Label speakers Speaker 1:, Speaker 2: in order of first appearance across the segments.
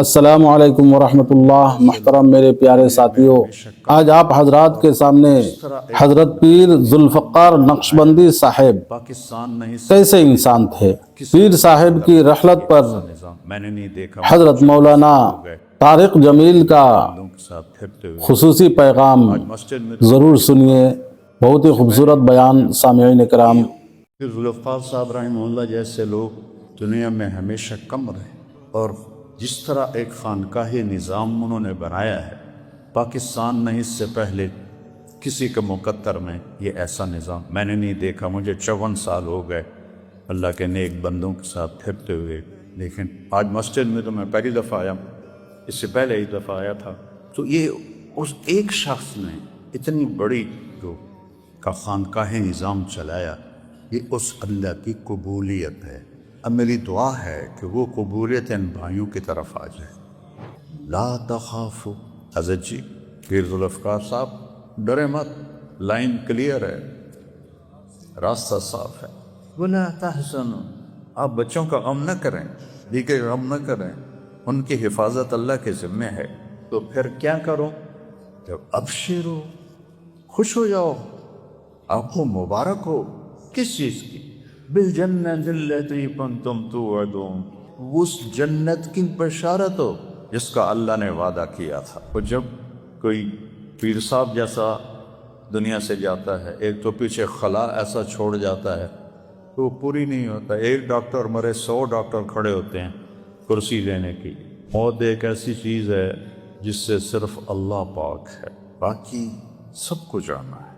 Speaker 1: السلام علیکم ورحمۃ اللہ۔ محترم میرے پیارے ساتھیوں، آج آپ حضرات کے سامنے حضرت پیر ذوالفقار نقشبندی صاحب کیسے انسان تھے، پیر صاحب کی رحلت پر حضرت مولانا طارق جمیل کا خصوصی پیغام ضرور سنیے، بہت ہی خوبصورت بیان سامعین کرام۔
Speaker 2: ذوالفقار صاحب رحمہ اللہ جیسے لوگ دنیا میں ہمیشہ کم رہے، اور جس طرح ایک خانقاہی نظام انہوں نے بنایا ہے، پاکستان نہیں، اس سے پہلے کسی کے مقدر میں یہ ایسا نظام میں نے نہیں دیکھا۔ مجھے 54 سال ہو گئے اللہ کے نیک بندوں کے ساتھ پھرتے ہوئے، لیکن آج مسجد میں تو میں پہلی دفعہ آیا، اس سے پہلے ایک دفعہ آیا تھا۔ تو یہ اس ایک شخص نے اتنی بڑی جو کا خانقاہ نظام چلایا، یہ اس اللہ کی قبولیت ہے۔ اب میری دعا ہے کہ وہ قبولیت ان بھائیوں کی طرف آ جائے۔ لا تخافوا، حضرت جی پیر ذوالفقار صاحب ڈرے مت، لائن کلیئر ہے، راستہ صاف ہے۔ ولا تحزنوا، آپ بچوں کا غم نہ کریں، دیگر غم نہ کریں، ان کی حفاظت اللہ کے ذمہ ہے۔ تو پھر کیا کرو؟ جب ابشروا، خوش ہو جاؤ، آپ کو مبارک ہو۔ کس چیز کی؟ بالجنت التی کنتم توعدون، اس جنت کی بشارت ہو جس کا اللہ نے وعدہ کیا تھا۔ اور جب کوئی پیر صاحب جیسا دنیا سے جاتا ہے، ایک تو پیچھے خلا ایسا چھوڑ جاتا ہے تو وہ پوری نہیں ہوتا۔ ایک ڈاکٹر مرے 100 ڈاکٹر کھڑے ہوتے ہیں کرسی لینے کی۔ موت ایک ایسی چیز ہے جس سے صرف اللہ پاک ہے، باقی سب کو جانا ہے۔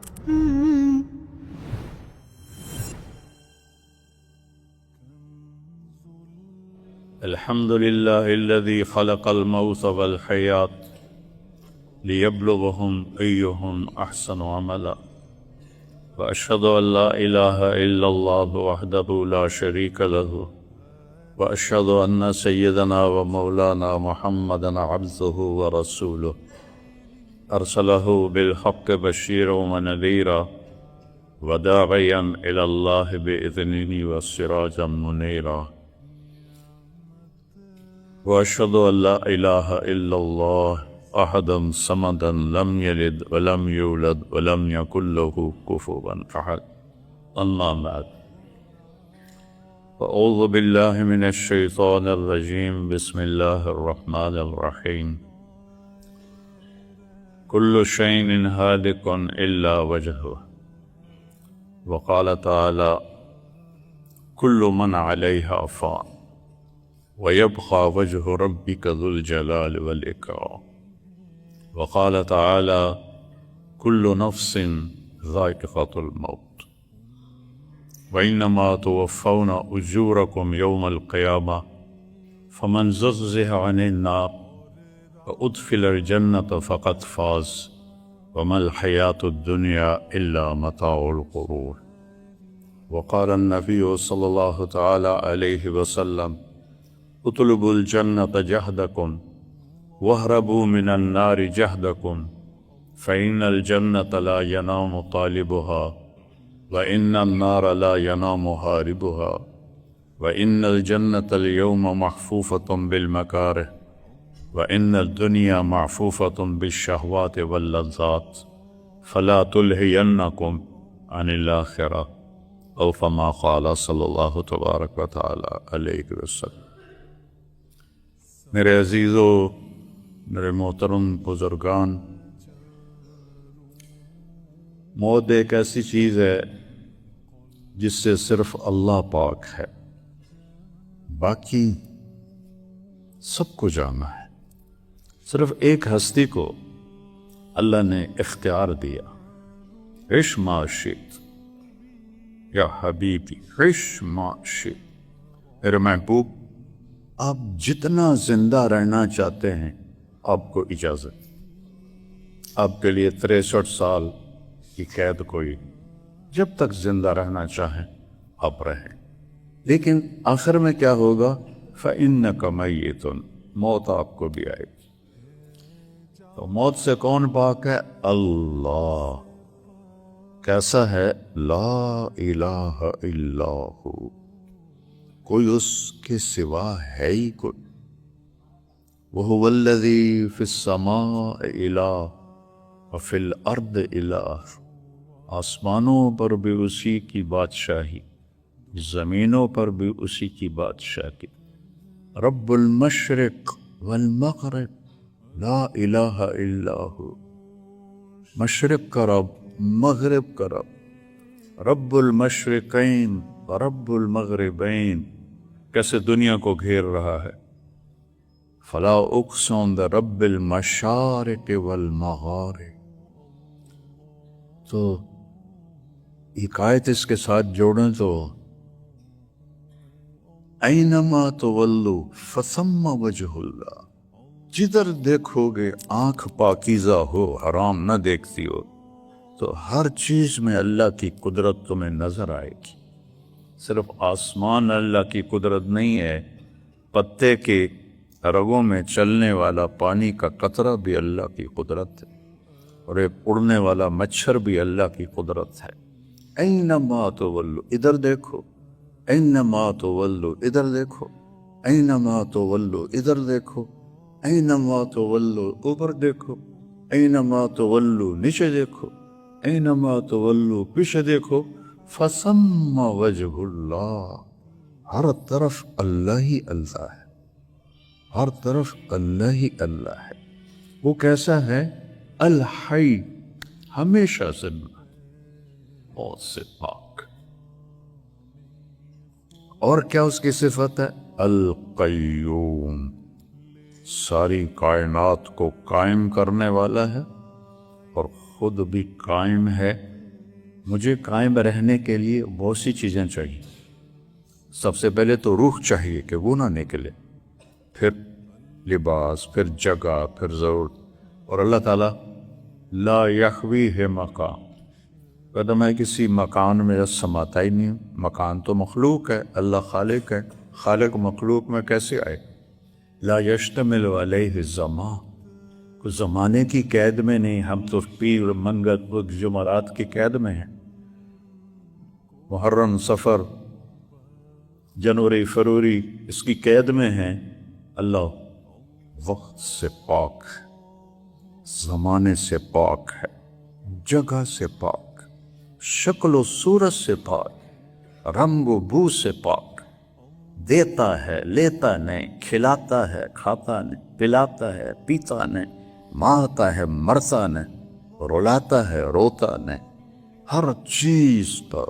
Speaker 2: الحمد للہ الذی خلق الموت والحیاة لیبلوہم ایہم احسن عملا، واشہد ان لا الہ الا اللہ وحدہ لا شریک لہ، واشہد ان سیدنا و مولانا محمدا عبدہ ورسولہ، ارسلہ بالحق بشیرا ونذیرا وداعیا الی اللہ بإذنہ وسراجا منیرا، واشہد ان لا الہ الا اللہ احدا صمدا لم یلد ولم یولد ولم یکن لہ کفوا احد، اما بعد، اعوذ باللہ من الشیطان الرجیم، بسم اللہ الرحمن الرحیم، کل شیء ہالک الا وجہہ، وقال تعالی کل من علیہا فان، وَيَبْقَى وَجْهُ رَبِّكَ ذُو الْجَلَالِ وَالْإِكْرَامِ، وقال تعالى كل نفس ذائقة الموت، وإنما توفون أجوركم يوم القيامة، فمن زحزح عن النار وأدخل الجنة فقد فاز، وما الحياة الدنيا إلا متاع الغرور، وقال النبي صلى الله تعالى عليه وسلم اطلبوا الجنة جهدكم واهربوا من النار جهدكم، فإن الجنة لا ينام طالبها، وإن النار لا ينام هاربها، وإن الجنة اليوم محفوفة بالمكاره، وإن الدنيا محفوفة بالشهوات واللذات، فلا تلهينكم عن الآخرة، أو كما قال صلى الله تبارك وتعالى عليه وسلم۔ میرے عزیزو، میرے محترم بزرگان، موت ایک ایسی چیز ہے جس سے صرف اللہ پاک ہے، باقی سب کو جانا ہے۔ صرف ایک ہستی کو اللہ نے اختیار دیا، عش ما شئت یا حبیبی، عش ما شئت، میرے محبوب آپ جتنا زندہ رہنا چاہتے ہیں آپ کو اجازت، آپ کے لیے 63 سال کی قید کوئی، جب تک زندہ رہنا چاہیں آپ رہیں، لیکن آخر میں کیا ہوگا؟ فَإِنَّكَ مَيِّتٌ، موت آپ کو بھی آئے گی۔ تو موت سے کون پاک ہے؟ اللہ۔ کیسا ہے؟ لا الہ الا ہو، کوئی اس کے سوا ہے ہی کوئی۔ وَهُوَ الَّذِي فِي السَّمَاءِ إِلَٰهٌ وَفِي الْأَرْضِ إِلَٰهٌ، آسمانوں پر بھی اسی کی بادشاہی، زمینوں پر بھی اسی کی بادشاہی۔ رب المشرق والمغرب لا الہ الا ہو، مشرق کا رب، مغرب کا رب، رب المشرقین ورب المغربین، کیسے دنیا کو گھیر رہا ہے۔ فلا اقسم برب المشارق والمغارب، تو ایک آیت اس کے ساتھ جوڑیں تو اینما تولو فثم وجہ اللہ، جدھر دیکھو گے آنکھ پاکیزہ ہو، حرام نہ دیکھتی ہو، تو ہر چیز میں اللہ کی قدرت تمہیں نظر آئے گی۔ صرف آسمان اللہ کی قدرت نہیں ہے، پتے کے رگوں میں چلنے والا پانی کا قطرہ بھی اللہ کی قدرت ہے، اور ایک اڑنے والا مچھر بھی اللہ کی قدرت ہے۔ اینما تولو، ادھر دیکھو، اینما تولو، ادھر دیکھو، اینما تولو، ادھر دیکھو، اینما تولو، اوپر دیکھو، اینما تولو، نیچے دیکھو، اینما تولو، پیچھے دیکھو، فثم وجہ اللہ، ہر طرف اللہ ہی اللہ ہے، ہر طرف اللہ ہی اللہ ہے۔ وہ کیسا ہے؟ الحی، ہمیشہ زندہ، اور سے پاک۔ اور کیا اس کی صفت ہے؟ القیوم، ساری کائنات کو قائم کرنے والا ہے اور خود بھی قائم ہے۔ مجھے قائم رہنے کے لیے بہت سی چیزیں چاہیے۔ سب سے پہلے تو روح چاہیے کہ وہ نہ نکلے، پھر لباس، پھر جگہ، پھر ضرورت۔ اور اللہ تعالیٰ لا یخویہ مقام، کہتا میں کسی مکان میں سماتا ہی نہیں ہوں۔ مکان تو مخلوق ہے، اللہ خالق ہے، خالق مخلوق میں کیسے آئے؟ لا یشتمل علیہ الزمان، کچھ زمانے کی قید میں نہیں، ہم تو پیر منگل بدھ جمعرات کی قید میں ہیں، محرم صفر جنوری فروری اس کی قید میں ہیں۔ اللہ وقت سے پاک ہے، زمانے سے پاک ہے، جگہ سے پاک، شکل و صورت سے پاک، رنگ و بو سے پاک، دیتا ہے، لیتا نہیں، کھلاتا ہے، کھاتا نہیں، پلاتا ہے، پیتا نہیں، مارتا ہے، مرتا نہیں، رلاتا ہے، روتا نہیں، ہر چیز پر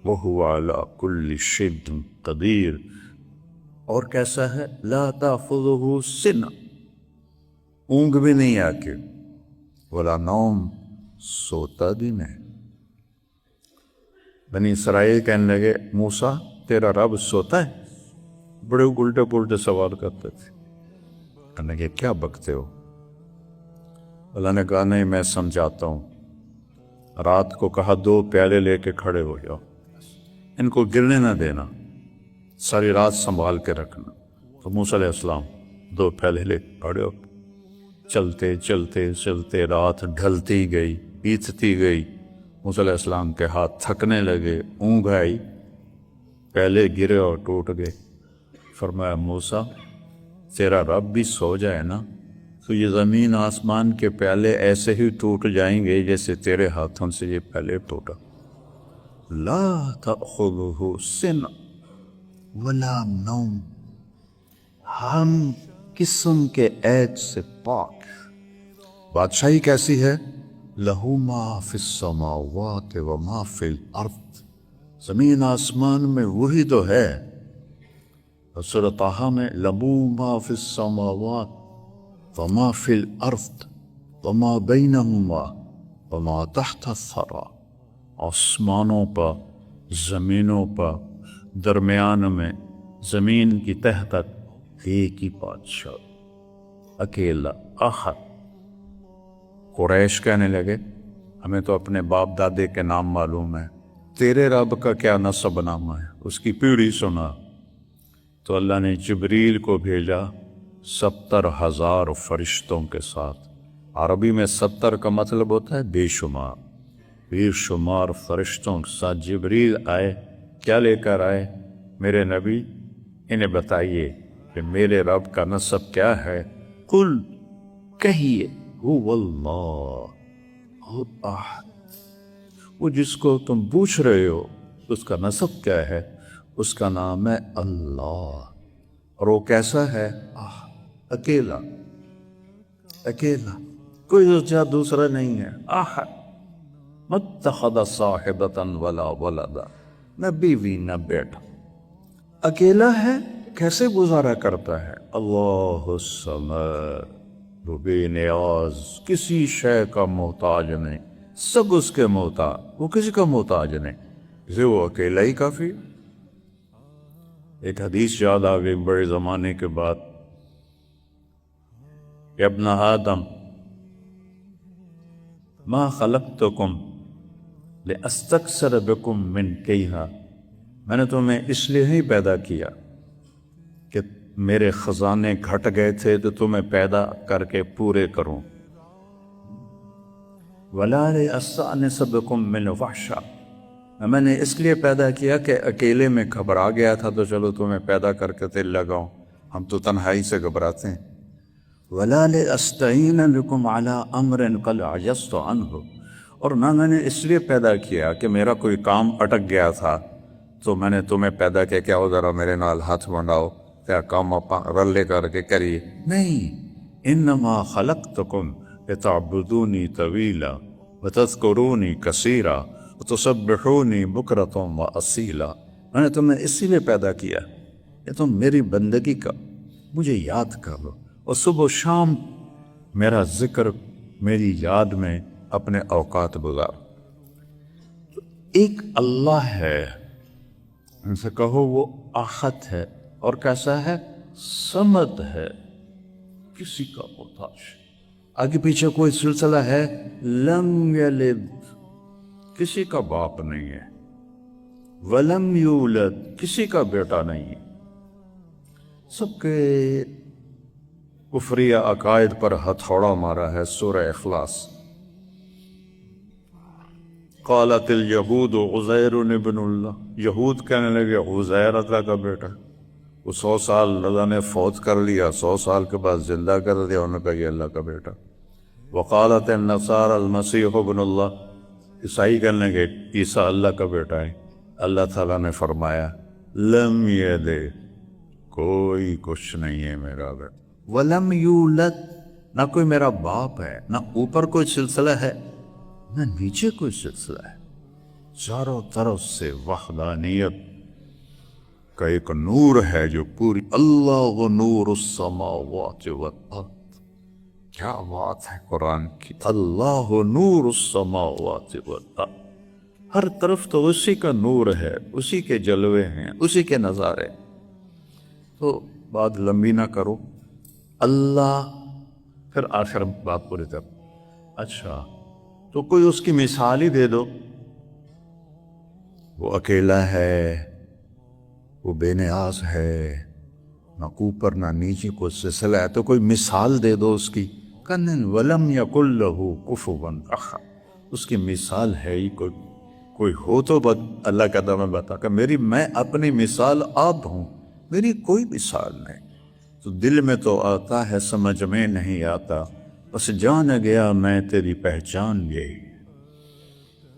Speaker 2: وَهُوَ عَلَىٰ كُلِّ شَيْءٍ قَدِيرٌ۔ اور کیسا ہے؟ لا تأخذہ سنہ، اونگ بھی نہیں آکے، ولا نوم، سوتا بھی نہیں۔ بنی اسرائیل کہنے لگے موسیٰ تیرا رب سوتا ہے؟ بڑے الٹے پلٹے سوال کرتے تھے۔ کہنے لگے کیا بکتے ہو؟ اللہ نے کہا نہیں، میں سمجھاتا ہوں۔ رات کو کہا 2 پیالے لے کے کھڑے ہو جاؤ، ان کو گرنے نہ دینا، ساری رات سنبھال کے رکھنا۔ تو موسیٰ علیہ السلام 2 پیالے لے کے کھڑے ہو، چلتے چلتے چلتے رات ڈھلتی گئی، بیتتی گئی، موسیٰ علیہ السلام کے ہاتھ تھکنے لگے، اونگ آئی، پیالے گرے اور ٹوٹ گئے۔ فرمایا موسیٰ تیرا رب بھی سو جائے نا تو یہ زمین آسمان کے پیالے ایسے ہی ٹوٹ جائیں گے جیسے تیرے ہاتھوں سے یہ پیالے ٹوٹا۔ لا تأخذہ سنہ ولا نوم، ہم قسم کے عیب سے پاک۔ بادشاہی کیسی ہے؟ لہو ما فی السماوات وما فی الارض، زمین آسمان میں وہی تو ہے۔ سورۃ طٰہٰ میں لہو ما فی السماوات وما فی الارض وما بینہما وما تحت الثری، آسمانوں پر، زمینوں پر، درمیان میں، زمین کی تہ تک ایک ہی بادشاہ، اکیلا، احد۔ قریش کہنے لگے ہمیں تو اپنے باپ دادے کے نام معلوم ہے، تیرے رب کا کیا نسب نامہ ہے، اس کی پیڑھی سنا۔ تو اللہ نے جبریل کو بھیجا 70,000 فرشتوں کے ساتھ۔ عربی میں 70 کا مطلب ہوتا ہے بے شمار، بے شمار فرشتوں کے ساتھ جبریل آئے۔ کیا لے کر آئے؟ میرے نبی انہیں بتائیے کہ میرے رب کا نسب کیا ہے؟ قل کہیے هو اللہ احد، وہ جس کو تم پوچھ رہے ہو اس کا نسب کیا ہے، اس کا نام ہے اللہ، اور وہ کیسا ہے؟ اکیلا، اکیلا، کوئی دوسرا نہیں ہے، احد، متخذ صاحبۃ ولا ولدا، نہ بیوی نہ بیٹا، اکیلا ہے، کیسے گزارا کرتا ہے؟ اللہ الصمد، وہ بے نیاز، کسی شے کا محتاج نہیں، سب اس کے محتاج، وہ کسی کا محتاج نہیں، اسے وہ اکیلا ہی کافی۔ ایک حدیث یاد آ گئی بڑے زمانے کے بعد کہ ابن آدم ما خلقتکم لأستکثر بکم من کیہا، میں نے تمہیں اس لیے ہی پیدا کیا کہ میرے خزانے گھٹ گئے تھے تو تمہیں پیدا کر کے پورے کروں، وَلَا لِأَسْتَأْنِسَ بِكُم مِّنْ وَحْشًا، میں نے اس لیے پیدا کیا کہ اکیلے میں گھبرا گیا تھا تو چلو تمہیں پیدا کر کے دل لگاؤں، ہم تو تنہائی سے گھبراتے ہیں، وَلَا لِأَسْتَعِينَ بِكُمْ عَلَىٰ أَمْرٍ قَدْ عَجَزْتُ عَنْهُ، اور نہ میں نے اس لیے پیدا کیا کہ میرا کوئی کام اٹک گیا تھا تو میں نے تمہیں پیدا کیا کہ آؤ ذرا میرے نال ہاتھ بنڈاؤ، کیا کام آپ رلے کر کے کریے، نہیں، انما خلقتکم لتعبدونی طویلا وتذکرونی کثیرا وتسبحونی بکرۃ واصیلا، میں نے تمہیں اسی لیے پیدا کیا کہ تم میری بندگی کا مجھے یاد کرو اور صبح و شام میرا ذکر میری یاد میں اپنے اوقات گزار۔ ایک اللہ ہے، ان سے کہو وہ احد ہے، اور کیسا ہے؟ صمد ہے، کسی کا محتاج، آگے پیچھے کوئی سلسلہ ہے، لم یلد، کسی کا باپ نہیں ہے، ولم یولد، کسی کا بیٹا نہیں ہے، سب کے کفریہ عقائد پر ہتھوڑا مارا ہے۔ سورہ اخلاص، قالت الیہود عزیر ابن اللہ، یہود کہنے لگے عزیر اللہ کا بیٹا، وہ 100 سال اللہ نے فوت کر لیا، 100 سال کے بعد زندہ کر دیا، انہوں نے کہا یہ اللہ کا بیٹا۔ وقالت النصارى المسیح ابن اللہ، عیسائی کہنے لگے عیسیٰ اللہ کا بیٹا ہے، اللہ تعالیٰ نے فرمایا لم یلد، کوئی کچھ نہیں ہے میرا بیٹا، ولم یولد، نہ کوئی میرا باپ ہے، نہ اوپر کوئی سلسلہ ہے نہ نیچے کوئی سلسلہ ہے، چاروں طرف سے وحدانیت کا ایک نور ہے جو پوری، اللہ نور السماوات والارض، کیا بات ہے قرآن کی، اللہ نور السماوات والارض، ہر طرف تو اسی کا نور ہے، اسی کے جلوے ہیں، اسی کے نظارے۔ تو بات لمبی نہ کرو، اللہ، پھر آخر بات پوری طرح، اچھا تو کوئی اس کی مثال ہی دے دو، وہ اکیلا ہے، وہ بے نیاز ہے، نہ اوپر نہ نیچے کوئی سلسلہ ہے، تو کوئی مثال دے دو اس کی، کن ولم یکن لہ کفوا احد، اس کی مثال ہے ہی کوئی ہو تو اللہ کا میں بتا کہ میں اپنی مثال آپ ہوں، میری کوئی مثال نہیں، تو دل میں تو آتا ہے سمجھ میں نہیں آتا، بس جان گیا میں تیری پہچان یہی،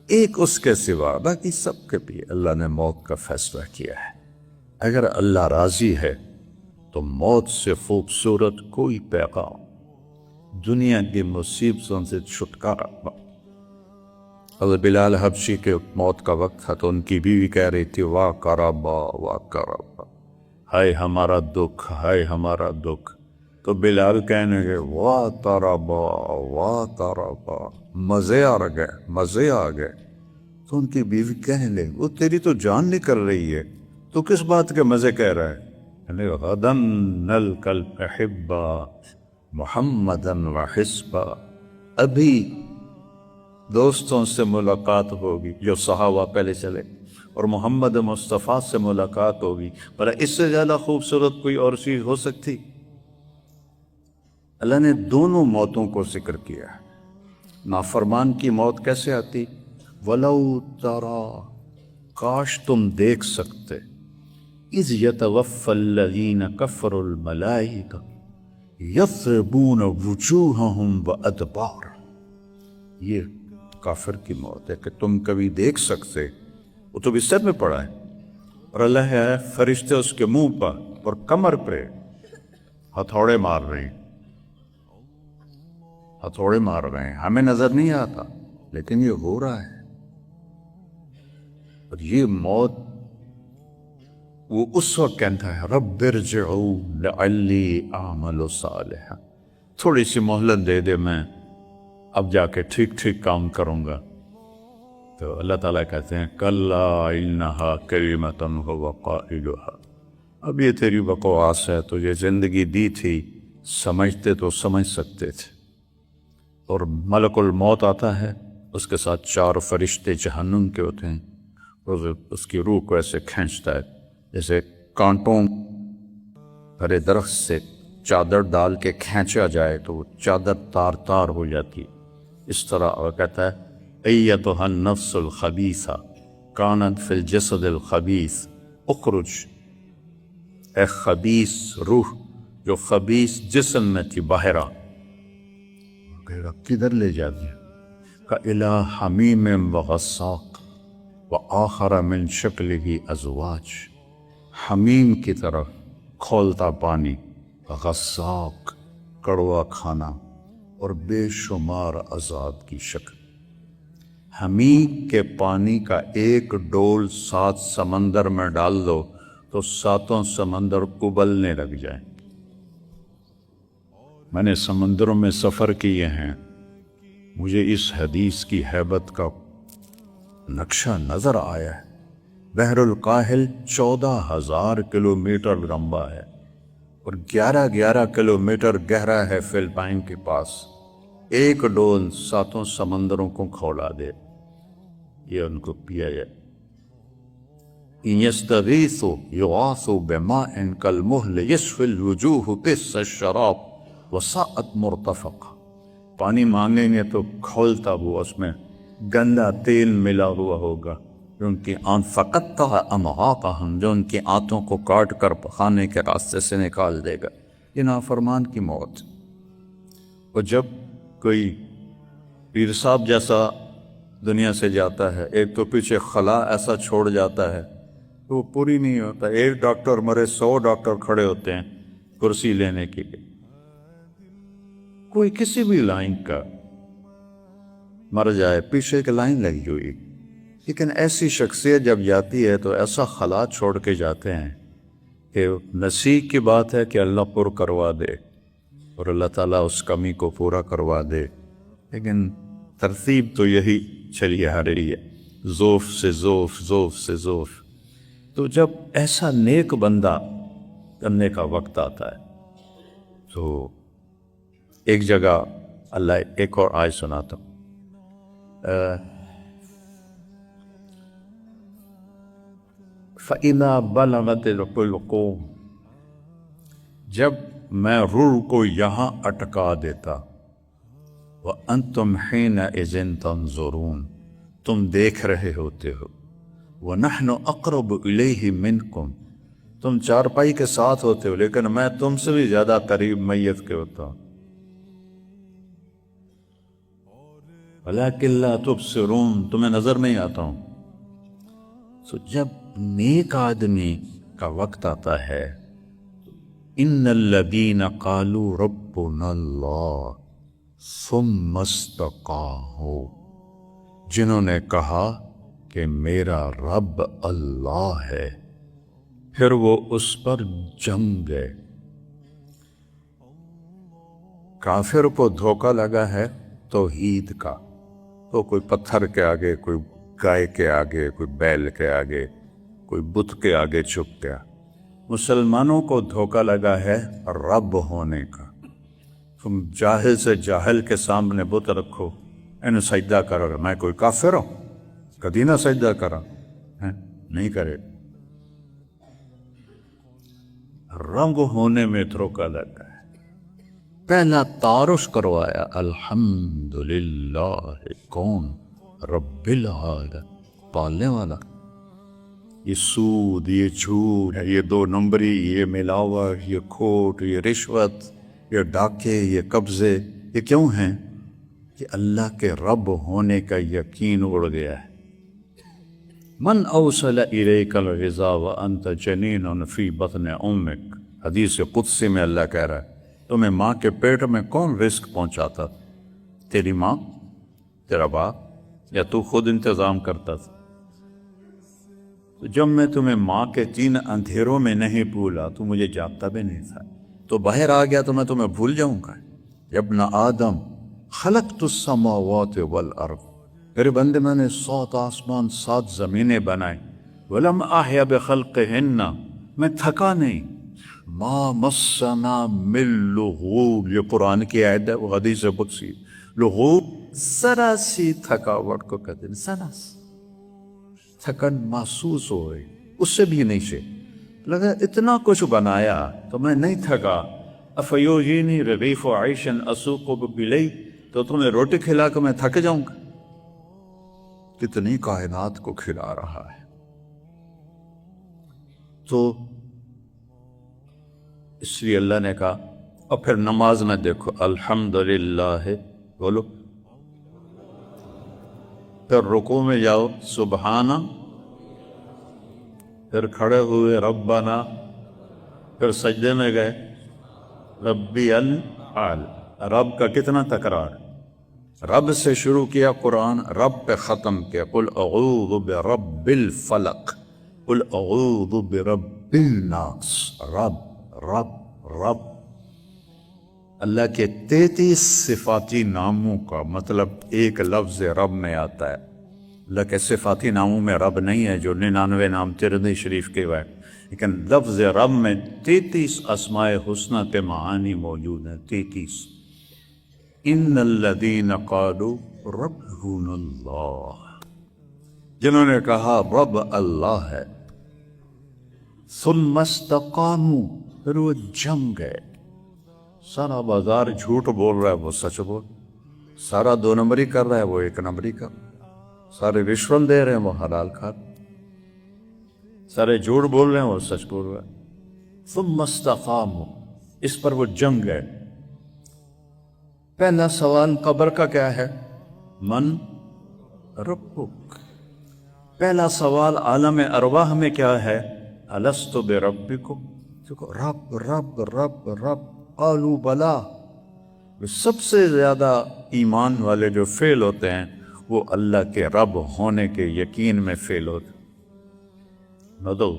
Speaker 2: ایک اس کے سوا، باقی سب کے بھی اللہ نے موت کا فیصلہ کیا ہے۔ اگر اللہ راضی ہے تو موت سے خوبصورت کوئی پیغام، دنیا کی مصیبتوں سے چھٹکارا۔ حضرت بلال حبشی کے موت کا وقت تھا تو ان کی بیوی کہہ رہی تھی واہ کربا واہ کربا، ہائے ہمارا دکھ، ہائے ہمارا دکھ، تو بلال کہنے گے واہ تربا واہ تربا، مزے آ گئے، مزے آ گئے۔ تو ان کی بیوی کہنے لگی وہ تیری تو جان نکل رہی ہے، تو کس بات کے مزے کہہ رہا ہے؟ غداً نلقى الأحبة محمدا وحسبا، ابھی دوستوں سے ملاقات ہوگی جو صحابہ پہلے چلے، اور محمد مصطفیٰ سے ملاقات ہوگی، پر اس سے زیادہ خوبصورت کوئی اور چیز ہو سکتی؟ اللہ نے دونوں موتوں کو ذکر کیا ہے۔ نافرمان کی موت کیسے آتی؟ وَلَوْ تَرَا، کاش تم دیکھ سکتے، اذ یتوفی الذین کفروا الملائکہ یضربون وجوہہم وادبارہم، یہ کافر کی موت ہے کہ تم کبھی دیکھ سکتے، وہ تو بستر میں پڑا ہے اور اللہ ہے فرشتے اس کے منہ پر اور کمر پہ ہتھوڑے مار رہے ہیں، ہتھوڑے مار رہے ہیں، ہمیں نظر نہیں آتا لیکن یہ ہو رہا ہے۔ اور یہ موت وہ اس وقت کہتا ہے رب ارجعون لعلی اعمل صالحا، تھوڑی سی مہلت دے دے، میں اب جا کے ٹھیک ٹھیک کام کروں گا۔ تو اللہ تعالیٰ کہتے ہیں کلا انہا کلمۃ هو قائلها، اب یہ تیری بکواس ہے، تو یہ زندگی دی تھی، سمجھتے تو سمجھ سکتے تھے۔ اور ملک الموت آتا ہے، اس کے ساتھ 4 فرشتے جہنم کے ہوتے ہیں، اور اس کی روح کو ایسے کھینچتا ہے جیسے کانٹوں بھرے درخت سے چادر ڈال کے کھینچا جائے تو وہ چادر تار تار ہو جاتی ہے، اس طرح۔ اور کہتا ہے ایتھا النفس الخبیثہ کانت فی الجسد الخبیث اخرج، اے خبیث روح جو خبیث جسم میں تھی باہر آ۔ کدھر لے جاتی ہے؟ کإلی حمیم وغساق وآخر من شکلہ ازواج، حمیم کی طرف کھولتا پانی، غساق کڑوا کھانا، اور بے شمار عذاب کی شکل۔ حمیم کے پانی کا ایک ڈول 7 سمندر میں ڈال دو تو 7 سمندر ابلنے لگ جائیں۔ میں نے سمندروں میں سفر کیے ہیں، مجھے اس حدیث کی ہیبت کا نقشہ نظر آیا ہے۔ بحر الکاہل 14,000 کلومیٹر لمبا ہے اور 11 کلومیٹر گہرا ہے فلپائن کے پاس۔ ایک ڈول 7 سمندروں کو کھولا دے، یہ ان کو پیا جائے۔ إِن يَسْتَغِيثُوا يُغَاثُوا بِمَاءٍ كَالْمُهْلِ يَشْوِي الْوُجُوهُ بِئْسَ الشَّرَابُ وَسَاءَتْ مُرْتَفَقًا، پانی مانگیں گے تو کھولتا ہوا اس میں گندا تیل ملا ہوا ہوگا، جو ان کی فَقَطَّعَ أَمْعَاقَهُمْ، جو ان کی آنتوں کو کاٹ کر پخانے کے راستے سے نکال دے گا۔ یہ نافرمان کی موت۔ اور جب کوئی پیر صاحب جیسا دنیا سے جاتا ہے، ایک تو پیچھے خلا ایسا چھوڑ جاتا ہے تو وہ پوری نہیں ہوتا، ایک ڈاکٹر مرے 100 ڈاکٹر کھڑے ہوتے ہیں کرسی لینے کے لیے۔ کوئی کسی بھی لائن کا مر جائے، پیچھے ایک لائن لگی ہوئی، لیکن ایسی شخصیت جب جاتی ہے تو ایسا خلا چھوڑ کے جاتے ہیں کہ نصیب کی بات ہے کہ اللہ پر کروا دے اور اللہ تعالیٰ اس کمی کو پورا کروا دے، لیکن ترتیب تو یہی چلی آ رہی ہے، ذوف سے ذوف، ذوف سے ذوف۔ تو جب ایسا نیک بندہ کرنے کا وقت آتا ہے تو ایک جگہ اللہ ایک اور آیت سناتا ہوں، فَإِذَا بَلَغَتِ الْحُلْقُومَ، جب میں روح کو یہاں اٹکا دیتا، وَأَنْتُمْ حِينَئِذٍ تَنْظُرُونَ، تم دیکھ رہے ہوتے ہو، وَنَحْنُ أَقْرَبُ إِلَيْهِ مِنْكُمْ، تم چارپائی کے ساتھ ہوتے ہو لیکن میں تم سے بھی زیادہ قریب میت کے ہوتا ہوں۔ وَلَكِنْ لَا تُبْصِرُونَ، تمہیں نظر نہیں آتا ہوں۔ سو جب نیک آدمی کا وقت آتا ہے، إِنَّ الَّذِينَ قَالُوا رَبُّنَا اللَّهُ ثُمَّ اسْتَقَامُوا، جنہوں نے کہا کہ میرا رب اللہ ہے، پھر وہ اس پر جم گئے۔ کافر کو دھوکہ لگا ہے توحید کا، تو کوئی پتھر کے آگے، کوئی گائے کے آگے، کوئی بیل کے آگے، کوئی بت کے آگے چھپ گیا۔ مسلمانوں کو دھوکہ لگا ہے رب ہونے کا۔ تم جاہل سے جاہل کے سامنے بت رکھو، انہیں سجدہ کرو، میں کوئی کافر ہوں، کبھی نہ سجدہ کرا، نہیں کرے۔ رب ہونے میں دھوکہ لگا ہے۔ پہلا تعارف کروایا، الحمدللہ، کون؟ رب العالمین، پالنے والا۔ یہ سود، یہ جھوٹ، یہ 2 نمبری، یہ ملاوٹ، یہ کھوٹ، یہ رشوت، یہ ڈاکے، یہ قبضے، یہ کیوں ہیں؟ کہ اللہ کے رب ہونے کا یقین اڑ گیا ہے۔ من اوصل الیک الغذاء وانت جنین فی بطن امک، حدیث قدسی میں اللہ کہہ رہا ہے تمہیں ماں کے پیٹ میں کون رزق پہنچاتا؟ تیری ماں، تیرا باپ، یا تو خود انتظام کرتا تھا؟ تو جب میں تمہیں ماں کے 3 اندھیروں میں نہیں بھولا تو مجھے جاگتا بھی نہیں تھا، تو باہر آ گیا تو میں تمہیں بھول جاؤں گا؟ یا ابن آدم خلقت السماوات والارض، میرے بندے میں نے 7 آسمان 7 زمینیں بنائیں، ولم احیا بخلقہن، میں تھکا نہیں، ما مسنا من لغوب، یہ قرآن کی آیت ہے، وہ حدیث قدسی، لغوب ذرا سی تھکاوٹ کو کہتے ہیں، ذرا سی تھکن محسوس ہو گئی، اس سے بھی نہیں سے لگا اتنا کچھ بنایا تو میں نہیں تھکا۔ افیوہینی رغیف عیش اسوق بلی، تو تمہیں روٹی کھلا کے میں تھک جاؤں گا؟ کتنی کائنات کو کھلا رہا ہے۔ تو اس لیے اللہ نے کہا، اور پھر نماز میں دیکھو الحمدللہ بولو، پھر رکوع میں جاؤ سبحانہ، پھر کھڑے ہوئے ربنا، پھر سجدے میں گئے ربی الاعلی، رب کا کتنا تکرار، رب سے شروع کیا قرآن، رب پہ ختم کیا، قل اعوذ برب الفلق، قل اعوذ برب الناس، رب رب رب۔ اللہ کے 33 صفاتی ناموں کا مطلب ایک لفظ رب میں آتا ہے۔ اللہ کے صفاتی ناموں میں رب نہیں ہے جو 99 نام ترمذی شریف کے ہوئے، لیکن لفظ رب میں 33 اسماء حسنہ کے معانی موجود ہیں، 33۔ ان الذین قالوا ربنا اللہ، جنہوں نے کہا رب اللہ ہے، ثم استقاموا، پھر وہ جم گئے۔ سارا بازار جھوٹ بول رہا ہے، وہ سچ بول، سارا 2 نمبری کر رہا ہے، وہ 1 نمبری کر، سارے رشوت دے رہے ہیں، وہ حلال کھا رہے، سارے جھوٹ بول رہے ہیں، وہ سچ بول رہا ہے۔ ثم استقاموا، اس پر وہ جم گئے۔ پہلا سوال قبر کا کیا ہے؟ من ربک۔ پہلا سوال عالم ارواح میں کیا ہے؟ الست بربکم، دیکھو رب رب رب رب، قالوا بلا۔ سب سے زیادہ ایمان والے جو فیل ہوتے ہیں وہ اللہ کے رب ہونے کے یقین میں فیل ہوتے ہیں۔ نہ تو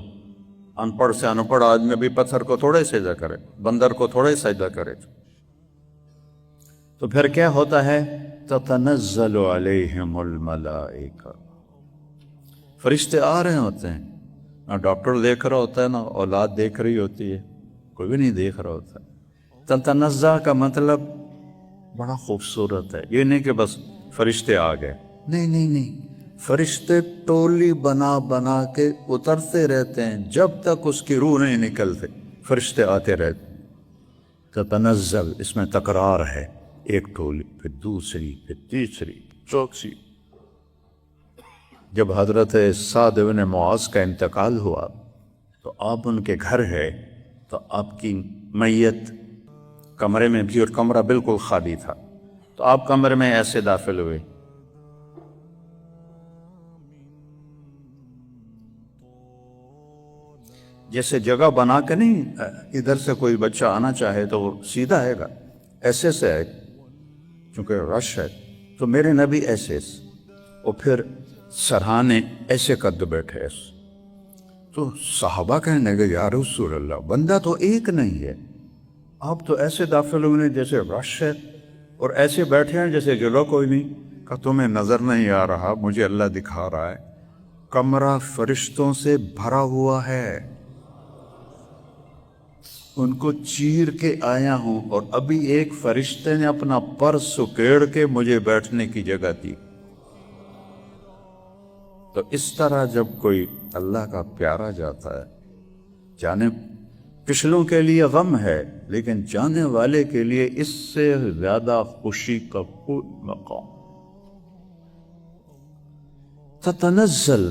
Speaker 2: ان پڑھ سے ان پڑھ آدمی بھی پتھر کو تھوڑے سجدہ کرے، بندر کو تھوڑے سجدہ کرے، تو پھر کیا ہوتا ہے؟ تتنزل علیہم الملائکہ، فرشتے آ رہے ہوتے ہیں، نہ ڈاکٹر دیکھ رہا ہوتا ہے، نہ اولاد دیکھ رہی ہوتی ہے، کوئی بھی نہیں دیکھ رہا ہوتا۔ تتنزل کا مطلب بڑا خوبصورت ہے، یہ نہیں کہ بس فرشتے آ گئے، نہیں نہیں نہیں، فرشتے ٹولی بنا بنا کے اترتے رہتے ہیں جب تک اس کی روح نہیں نکلتے، فرشتے آتے رہتے۔ تتنزل اس میں تکرار ہے، ایک ٹولی، پھر دوسری، پھر تیسری، چوتھی۔ جب حضرت سعد بن معاذ کا انتقال ہوا تو آپ ان کے گھر گئے تو آپ کی میت کمرے میں بھی، اور کمرہ بالکل خالی تھا، تو آپ کمرے میں ایسے داخل ہوئے، جیسے جگہ بنا کے نہیں، ادھر سے کوئی بچہ آنا چاہے تو وہ سیدھا آئے گا، ایسے سے آئے، چونکہ رش ہے، تو میرے نبی ایسے، اور پھر سرہانے ایسے قد بیٹھے ایسے۔ تو صحابہ کہنے لگے یا رسول اللہ، بندہ تو ایک نہیں ہے، آپ تو ایسے داخل ہوئے جیسے رش ہے، اور ایسے بیٹھے ہیں جیسے جگہ کوئی نہیں۔ کہ تمہیں نظر نہیں آ رہا، مجھے اللہ دکھا رہا ہے، کمرہ فرشتوں سے بھرا ہوا ہے، ان کو چیر کے آیا ہوں، اور ابھی ایک فرشتے نے اپنا پر سکیڑ کے مجھے بیٹھنے کی جگہ دی۔ تو اس طرح جب کوئی اللہ کا پیارا جاتا ہے، جانے پچھلوں کے لیے غم ہے، لیکن جانے والے کے لیے اس سے زیادہ خوشی کا کوئی مقام۔ تتنزل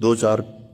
Speaker 2: 2-4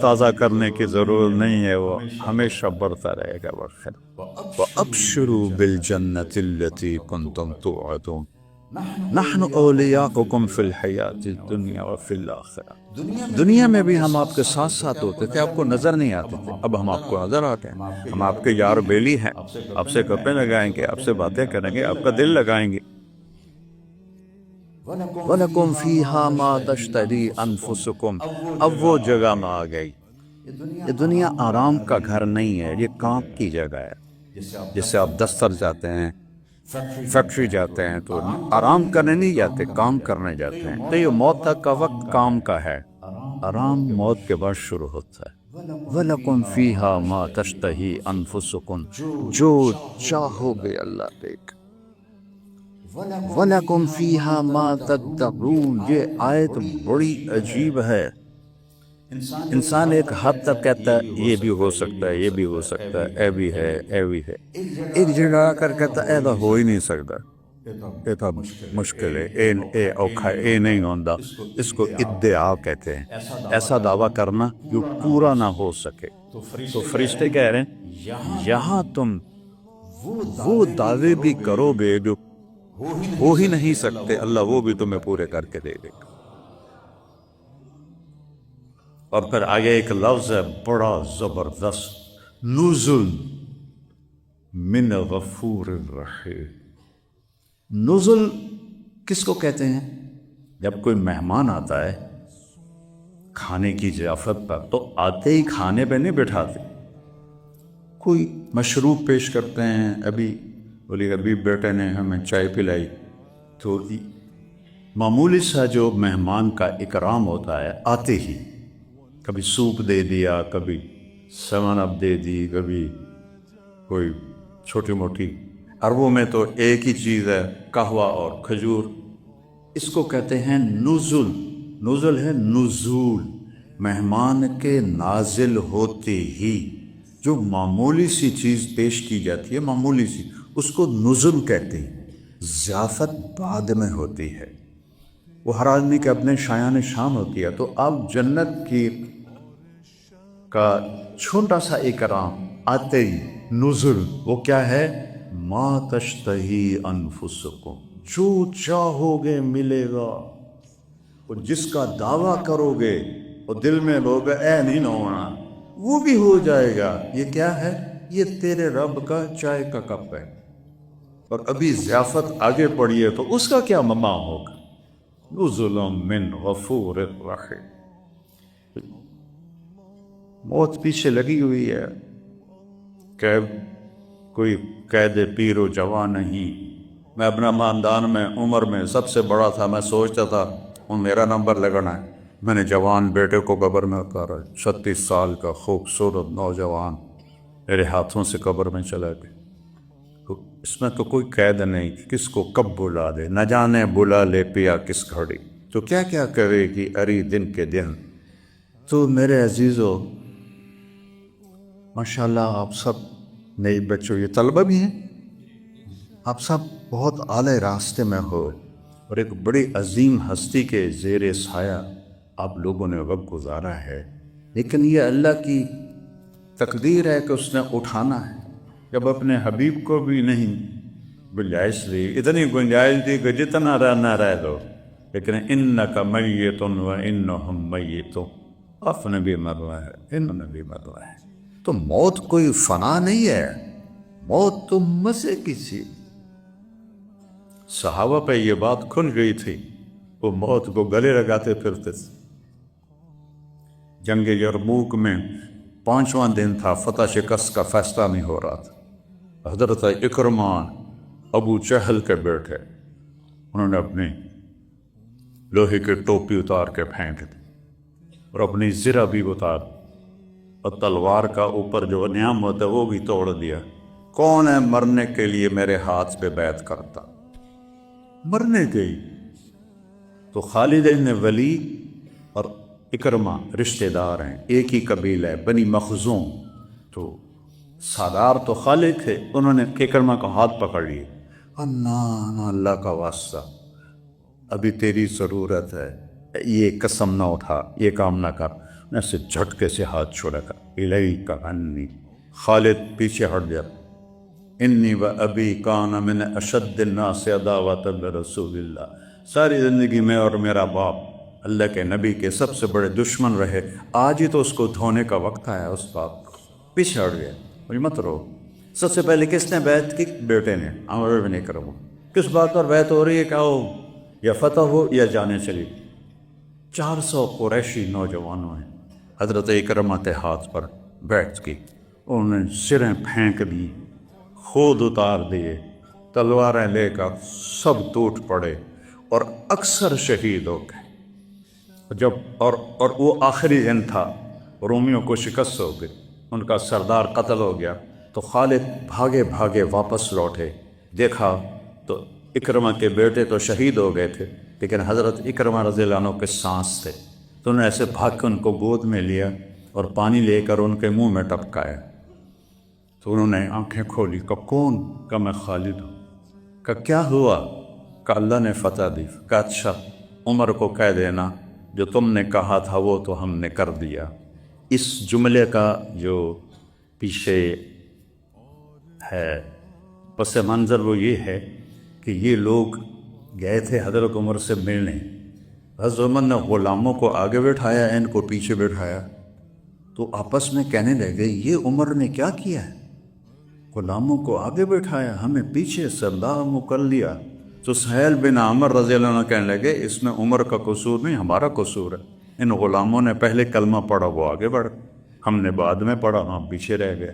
Speaker 2: تازہ کرنے کی ضرورت نہیں ہے، وہ ہمیشہ بڑھتا رہے گا. بخیر وَأَبْشِرُوا بِالْجَنَّةِ الَّتِي كُنْتُمْ تُوعَدُونَ نحن اولیاؤکم فی الحیات الدنیا وفی الآخرہ. دنیا میں بھی ہم آپ کے ساتھ ساتھ ہوتے تھے، آپ کو نظر نہیں آتے تھے، اب ہم آپ کو نظر آتے ہیں. ہم آپ کے یار بیلی ہیں، آپ سے گپیں لگائیں گے، آپ سے باتیں کریں گے، آپ کا دل لگائیں گے. وَلَكُمْ فِيهَا مَا تَشْتَهِي أَنفُسُكُمْ. اب وہ جگہ میں آ گئی. یہ دنیا آرام کا گھر نہیں ہے، یہ کام کی جگہ ہے. جس سے آپ دفتر جاتے ہیں، فیکٹری جاتے ہیں تو آرام کرنے نہیں جاتے، کام کرنے جاتے ہیں. تو یہ موت تک کا وقت کام کا ہے، آرام موت کے بعد شروع ہوتا ہے. وَلَكُمْ فِيهَا مَا تَشْتَهِي أَنفُسُكُمْ. جو چاہو گے اللہ دیکھ. وَلَكُمْ فِيهَا مَا تَدَّعُونَ. یہ آیت بڑی عجیب ہے. انسان ایک حد تک کہتا ہے یہ بھی ہو سکتا ہے، یہ بھی ہو سکتا ہے، اے بھی ہے، اے بھی ہے. ایک جگہ آ کر کہتا ہے ایسا ہو ہی نہیں سکتا، یہ تو مشکل ہے، اے اوکھا، اے نہیں ہوتا. اس کو ادعا کہتے ہیں، ایسا دعویٰ کرنا جو پورا نہ ہو سکے. تو فرشتے کہہ رہے ہیں یہاں تم وہ دعوے بھی کرو گے جو ہو ہی نہیں سکتے، اللہ وہ بھی تمہیں پورے کر کے دے دے گا. اور پھر آگے ایک لفظ ہے بڑا زبردست، نزل من غفور الرحیم. نزل کس کو کہتے ہیں؟ جب کوئی مہمان آتا ہے کھانے کی ضیافت پر تو آتے ہی کھانے پہ نہیں بٹھاتے، کوئی مشروب پیش کرتے ہیں. ابھی بیٹے نے ہمیں چائے پلائی تو معمولی سا جو مہمان کا اکرام ہوتا ہے آتے ہی کبھی سوپ دے دیا، کبھی سیون اپ دے دی، کبھی کوئی چھوٹی موٹی. عربوں میں تو ایک ہی چیز ہے، قہوہ اور کھجور. اس کو کہتے ہیں نزل. نزل ہے نزول، مہمان کے نازل ہوتے ہی جو معمولی سی چیز پیش کی جاتی ہے، معمولی سی، اس کو نزل کہتے ہیں. ضیافت بعد میں ہوتی ہے، وہ ہر آدمی کے اپنے شایان شان ہوتی ہے. تو آپ جنت کی کا چھوٹا سا اکرام آتے ہی نزل، وہ کیا ہے؟ ما تشتہی انفسکم. جو چاہو گے ملے گا. وہ جس کا دعویٰ کرو گے وہ دل میں لوگ اے نہیں نہ ہونا، وہ بھی ہو جائے گا. یہ کیا ہے؟ یہ تیرے رب کا چائے کا کپ ہے. اور ابھی ضیافت آگے پڑی ہے تو اس کا کیا مما ہوگا؟ نزل من غفور الرحیم. موت پیچھے لگی ہوئی ہے. کوئی قید پیر و جوان نہیں. میں اپنا خاندان میں عمر میں سب سے بڑا تھا، میں سوچتا تھا میرا نمبر لگنا ہے. میں نے جوان بیٹے کو قبر میں اتارا، 36 سال کا خوبصورت نوجوان میرے ہاتھوں سے قبر میں چلا گیا. اس میں تو کوئی قید نہیں، کس کو کب بلا دے، نہ جانے بلا لے پیا کس گھڑی، تو کیا کیا کرے گی اری دن کے دن. تو میرے عزیزو، ماشاءاللہ آپ سب نئی بچوں، یہ طلبہ بھی ہیں، آپ سب بہت اعلی راستے میں ہو اور ایک بڑی عظیم ہستی کے زیر سایہ آپ لوگوں نے وقت گزارا ہے. لیکن یہ اللہ کی تقدیر ہے کہ اس نے اٹھانا ہے. جب اپنے حبیب کو بھی نہیں گنجائش دی، اتنی گنجائش دی کہ جتنا رہنا رہ دو، لیکن انک میت و انہم میتون. آپ نے بھی مرنا ہے، انہوں نے بھی مرنا ہے. تو موت کوئی فنا نہیں ہے، موت تو مزے کی چیز. صحابہ پہ یہ بات کھل گئی تھی، وہ موت کو گلے لگاتے پھرتے تھے. جنگ یرموک میں 5واں دن تھا، فتح شکست کا فیصلہ نہیں ہو رہا تھا. حضرت اکرمہ ابو جہل کے بیٹے، انہوں نے اپنی لوہے کی ٹوپی اتار کے پھینک دی اور اپنی زرہ بھی اتار اور تلوار کا اوپر جو نیام ہوتا ہے وہ بھی توڑ دیا. کون ہے مرنے کے لیے میرے ہاتھ پہ بیعت کرتا؟ مرنے گئی. تو خالد بن ولید اور اکرمہ رشتہ دار ہیں، ایک ہی قبیلہ ہے، بنی مخزوم. تو سالار تو خالد تھے، انہوں نے اکرمہ کا ہاتھ پکڑ لیے. اللہ کا واسطہ، ابھی تیری ضرورت ہے، یہ قسم نہ اٹھا، یہ کام نہ کر. نے اسے جھٹکے سے ہاتھ چھوڑا کر الیک عنی، خالد پیچھے ہٹ جا، انی و ابی کان من اشد الناس عداوۃ لرسول اللہ، ساری زندگی میں اور میرا باپ اللہ کے نبی کے سب سے بڑے دشمن رہے، آج ہی تو اس کو دھونے کا وقت آیا، اس باپ کو پیچھے ہٹ گیا، مجھے مت رو۔ سب سے پہلے کس نے بیعت کی؟ بیٹے نے، عمر بن اکرمہ۔ کس بات پر بیعت ہو رہی ہے؟ کہ وہ یا فتح ہو یا جانے چلی۔ 400 قریشی نوجوانوں نے حضرت اکرمہ کے ہاتھ پر بیعت کی، انہوں نے سریں پھینک دی، خود اتار دیے، تلواریں لے کر سب ٹوٹ پڑے اور اکثر شہید ہو گئے۔ جب اور وہ آخری دن تھا، رومیوں کو شکست ہو گئی، ان کا سردار قتل ہو گیا، تو خالد بھاگے بھاگے واپس لوٹے، دیکھا تو اکرمہ کے بیٹے تو شہید ہو گئے تھے، لیکن حضرت اکرمہ رضی اللہ عنہ کے سانس تھے، تو انہوں نے ایسے بھاگ کے ان کو گود میں لیا اور پانی لے کر ان کے منہ میں ٹپکایا، تو انہوں نے آنکھیں کھولی، کہ کون؟ کہ میں خالد ہوں۔ کہ کیا ہوا؟ کہ اللہ نے فتح دی۔ کہ اچھا، عمر کو کہہ دینا جو تم نے کہا تھا وہ تو ہم نے کر دیا۔ اس جملے کا جو پیچھے ہے پس منظر وہ یہ ہے کہ یہ لوگ گئے تھے حضرت عمر سے ملنے، حضرت عمر نے غلاموں کو آگے بٹھایا، ان کو پیچھے بٹھایا، تو آپس میں کہنے لگے یہ عمر نے کیا کیا ہے؟ غلاموں کو آگے بٹھایا، ہمیں پیچھے سردار مکر لیا۔ تو سہیل بن عمر رضی اللہ عنہ کہنے لگے اس میں عمر کا قصور نہیں، ہمارا قصور ہے، ان غلاموں نے پہلے کلمہ پڑھا، وہ آگے بڑھ، ہم نے بعد میں پڑھا، ہم پیچھے رہ گئے۔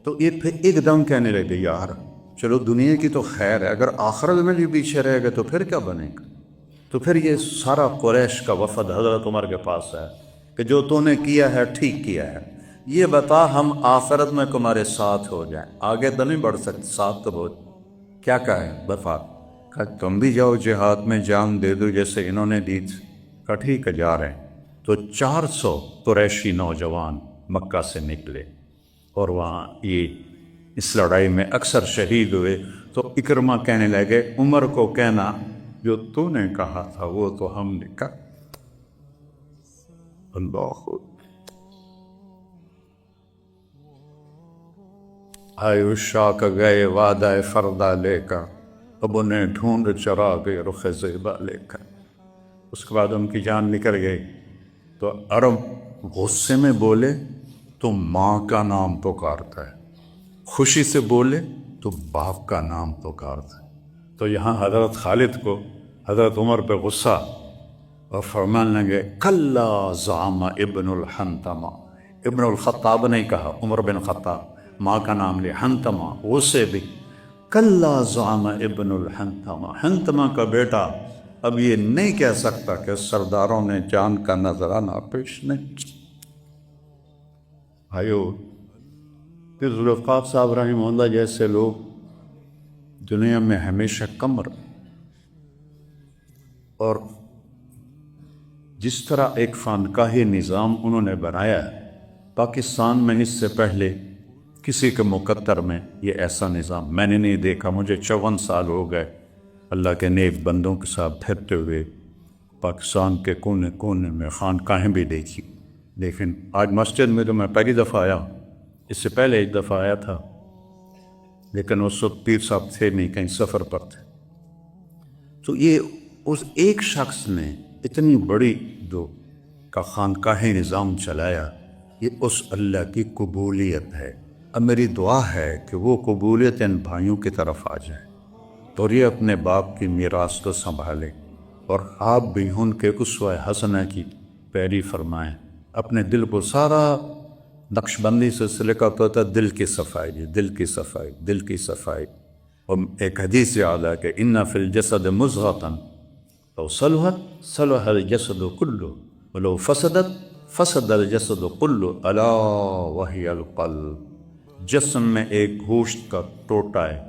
Speaker 2: تو یہ پھر ایک دم کہنے لگے یار چلو دنیا کی تو خیر ہے، اگر آخرت میں بھی پیچھے رہ گئے تو پھر کیا بنے گا؟ تو پھر یہ سارا قریش کا وفد حضرت عمر کے پاس ہے کہ جو تو نے کیا ہے ٹھیک کیا ہے، یہ بتا ہم آخرت میں تمہارے ساتھ ہو جائیں، آگے تو نہیں بڑھ سکتے، ساتھ تو بہت کیا کہا ہے بفا، کہ تم بھی جاؤ جہاد میں جان دے دو جیسے انہوں نے دی تھی، کہ ٹھیک ہے جا رہے ہیں۔ تو 400 قریشی نوجوان مکہ سے نکلے اور وہاں یہ اس لڑائی میں اکثر شہید ہوئے۔ تو اکرمہ کہنے لگے عمر کو کہنا جو تو نے کہا تھا وہ تو ہم نے کہا۔ اللہ آئے شاک گئے وعدہ فردہ لے کر، اب انہیں ڈھونڈ چرا گئے رخ زیبا لے کر۔ اس کے بعد ان کی جان نکل گئی تو عرب غصے میں بولے تو ماں کا نام پکارتا ہے، خوشی سے بولے تو باپ کا نام پکارتا ہے۔ تو یہاں حضرت خالد کو حضرت عمر پہ غصہ اور فرمان لگے کلا زعم ابن الحنتمہ، ابن الخطاب نہیں کہا، عمر بن خطاب، ماں کا نام لے، حنتمہ، غصے بھی، کلا زعم ابن الحنتمہ، حنتمہ کا بیٹا اب یہ نہیں کہہ سکتا کہ سرداروں نے جان کا نذرانہ پیش نہیں۔ بھائیو، پھر ذوالفقار صاحب رحمہ اللہ جیسے لوگ دنیا میں ہمیشہ کم رہے، اور جس طرح ایک خانقاہی نظام انہوں نے بنایا ہے، پاکستان میں اس سے پہلے کسی کے مقدر میں یہ ایسا نظام میں نے نہیں دیکھا۔ مجھے 54 سال ہو گئے اللہ کے نیک بندوں کے ساتھ پھرتے ہوئے، پاکستان کے کونے کونے میں خانقاہیں بھی دیکھی، لیکن آج مسجد میں تو میں پہلی دفعہ آیا، اس سے پہلے ایک دفعہ آیا تھا، لیکن اس وقت پیر صاحب تھے نہیں، کہیں سفر پر تھے۔ تو یہ اس ایک شخص نے اتنی بڑی جو کا خانقاہی نظام چلایا، یہ اس اللہ کی قبولیت ہے۔ اب میری دعا ہے کہ وہ قبولیت ان بھائیوں کی طرف آ جائے اور یہ اپنے باپ کی میراث کو سنبھالے، اور آپ بھی ان کے اسوہ حسنہ کی پیروی فرمائیں، اپنے دل کو سارا نقش بندی سلسلے کا تو ہوتا ہے دل کی صفائی، جی دل کی صفائی، دل کی صفائی۔ اور ایک حدیث یاد ہے کہ ان فی الجسد مضغۃ لو صلحت صلح الجسد کلہ ولو فسدت فسد الجسد کلہ الا وہی القلب۔ جسم میں ایک گوشت کا ٹوٹا ہے،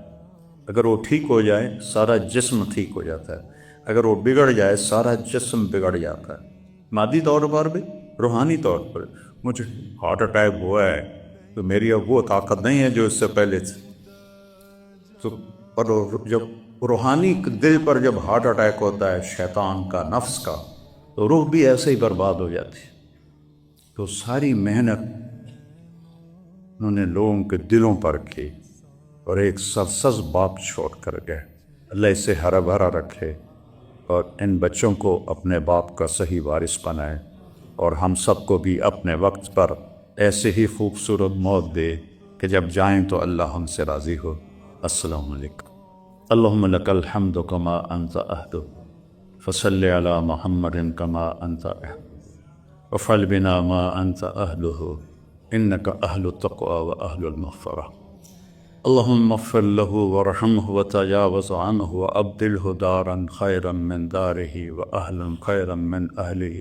Speaker 2: اگر وہ ٹھیک ہو جائے سارا جسم ٹھیک ہو جاتا ہے، اگر وہ بگڑ جائے سارا جسم بگڑ جاتا ہے، مادی طور پر بھی روحانی طور پر۔ مجھے ہارٹ اٹیک ہوا ہے تو میری اب وہ طاقت نہیں ہے جو اس سے پہلے تھی، تو پر جب روحانی دل پر جب ہارٹ اٹیک ہوتا ہے شیطان کا، نفس کا، تو روح بھی ایسے ہی برباد ہو جاتی ہے۔ تو ساری محنت انہوں نے لوگوں کے دلوں پر کی اور ایک سرسبز باپ چھوڑ کر گئے۔ اللہ اسے ہرا بھرا رکھے اور ان بچوں کو اپنے باپ کا صحیح وارث بنائے، اور ہم سب کو بھی اپنے وقت پر ایسے ہی خوبصورت موت دے کہ جب جائیں تو اللہ ہم سے راضی ہو۔ السلام علیکم۔ اللہم لک الحمد کما انت اہل، فصل علی محمد کما انت اہل، وفعل بنا ما انت اہلہ، انک اہل التقوی و اہل المغفرہ۔ اللہم اغفر لہ ورحمہ وتجاوز عنہ وابدلہ دارا خیرا من دارہ واہلا خیرا من اہلہ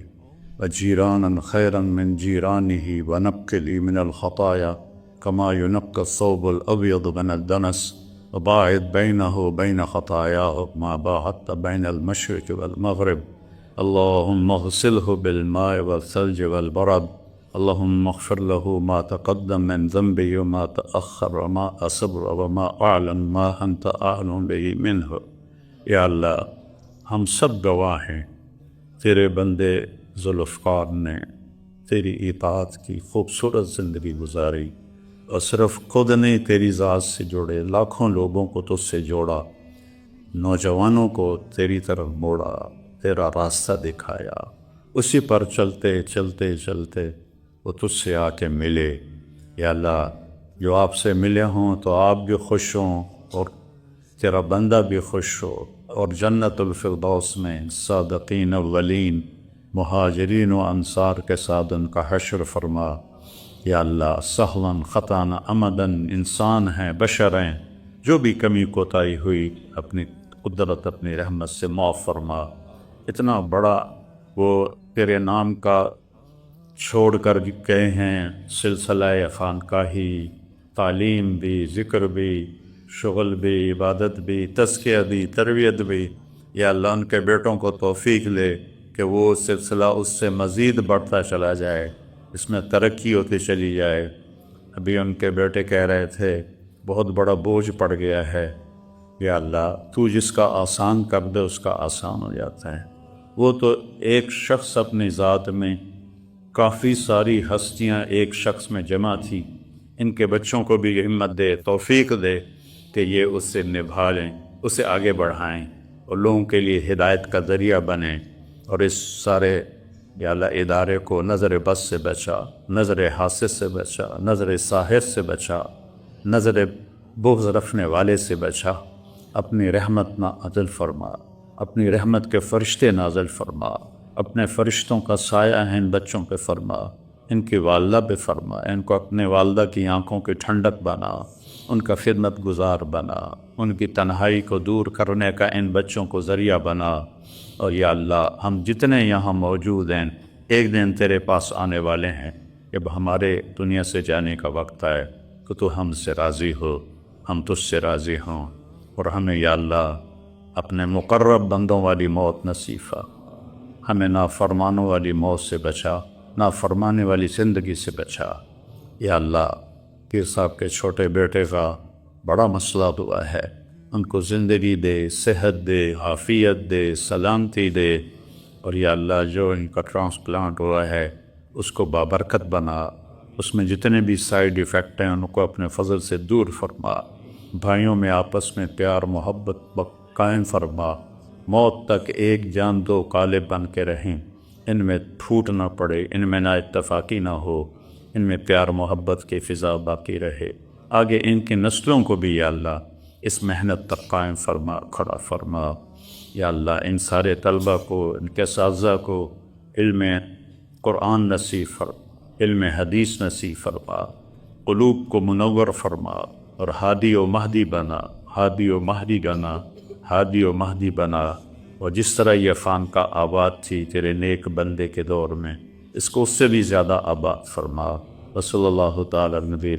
Speaker 2: وجیرانا خیرا من جیرانہ ونقلی من الخطایا کما ینقی الثوب الابیض من الدنس وباعد بینہ وبین خطایاہ ما باعدت بین المشرق والمغرب اللہم اغسلہ بالماء والثلج والبرد اللہم اغفر لہ ما تقدم من ذنبہ وما تأخر وما أسر وما أعلن ما أنت أعلم به منہ۔ یا اللہ ہم سب گواہ ہیں تیرے بندے ذوالفقار نے تیری اطاعت کی خوبصورت زندگی گزاری، اور صرف خود نے تیری ذات سے جوڑے لاکھوں لوگوں کو تجھ سے جوڑا، نوجوانوں کو تیری طرف موڑا، تیرا راستہ دکھایا، اسی پر چلتے چلتے چلتے وہ تجھ سے آ کے ملے۔ یا اللہ جو آپ سے ملے ہوں تو آپ بھی خوش ہوں اور تیرا بندہ بھی خوش ہو، اور جنت الفردوس میں صادقین اولین مہاجرین و انصار کے ساتھ ان کا حشر فرما۔ یا اللہ سہلاً خطاً عمداً انسان ہیں، بشر ہیں، جو بھی کمی کوتاہی ہوئی اپنی قدرت اپنی رحمت سے معاف فرما۔ اتنا بڑا وہ تیرے نام کا چھوڑ کر گئے ہیں، سلسلہ خانقاہی، تعلیم بھی، ذکر بھی، شغل بھی، عبادت بھی، تزکیہ بھی، تربیت بھی۔ یا اللہ ان کے بیٹوں کو توفیق لے کہ وہ سلسلہ اس سے مزید بڑھتا چلا جائے، اس میں ترقی ہوتی چلی جائے۔ ابھی ان کے بیٹے کہہ رہے تھے بہت بڑا بوجھ پڑ گیا ہے، یا اللہ تو جس کا آسان کر دے اس کا آسان ہو جاتا ہے۔ وہ تو ایک شخص اپنی ذات میں، کافی ساری ہستیاں ایک شخص میں جمع تھی، ان کے بچوں کو بھی ہمت دے، توفیق دے کہ یہ اس سے نبھا لیں، اسے آگے بڑھائیں اور لوگوں کے لیے ہدایت کا ذریعہ بنیں، اور اس سارے یا اللہ ادارے کو نظر بد سے بچا، نظر حاسد سے بچا، نظر ساحر سے بچا، نظر بغض رکھنے والے سے بچا۔ اپنی رحمت نازل فرما، اپنی رحمت کے فرشتے نازل فرما، اپنے فرشتوں کا سایہ ہے ان بچوں پہ فرما، ان کی والدہ پہ فرما، ان کو اپنے والدہ کی آنکھوں کی ٹھنڈک بنا، ان کا خدمت گزار بنا، ان کی تنہائی کو دور کرنے کا ان بچوں کو ذریعہ بنا۔ اور یا اللہ ہم جتنے یہاں موجود ہیں ایک دن تیرے پاس آنے والے ہیں، جب ہمارے دنیا سے جانے کا وقت آئے کہ تو ہم سے راضی ہو، ہم تجھ سے راضی ہوں، اور ہمیں یا اللہ اپنے مقرب بندوں والی موت نصیب فرما، ہمیں نافرمانوں والی موت سے بچا، نافرمانے والی زندگی سے بچا۔ یا اللہ پیر صاحب کے چھوٹے بیٹے کا بڑا مسئلہ ہوا ہے، ان کو زندگی دے، صحت دے، عافیت دے، سلامتی دے، اور یا اللہ جو ان کا ٹرانسپلانٹ ہوا ہے اس کو بابرکت بنا، اس میں جتنے بھی سائیڈ ایفیکٹ ہیں ان کو اپنے فضل سے دور فرما، بھائیوں میں آپس میں پیار محبت قائم فرما، موت تک ایک جان دو کالے بن کے رہیں، ان میں پھوٹ نہ پڑے، ان میں نا اتفاقی نہ ہو، ان میں پیار محبت کی فضا باقی رہے، آگے ان کی نسلوں کو بھی یا اللہ اس محنت تک قائم فرما، کھڑا فرما۔ یا اللہ ان سارے طلبہ کو، ان کے اساتذہ کو علم قرآن نصیب فرما، علم حدیث نصیب فرما، قلوب کو منور فرما، اور ہادی و مہدی بنا، ہادی و مہدی بنا، ہادی و مہدی بنا، اور جس طرح یہ خانقاہ آباد تھی تیرے نیک بندے کے دور میں، اس کو اس سے بھی زیادہ آباد فرما۔ وصلی اللہ تعالی نبی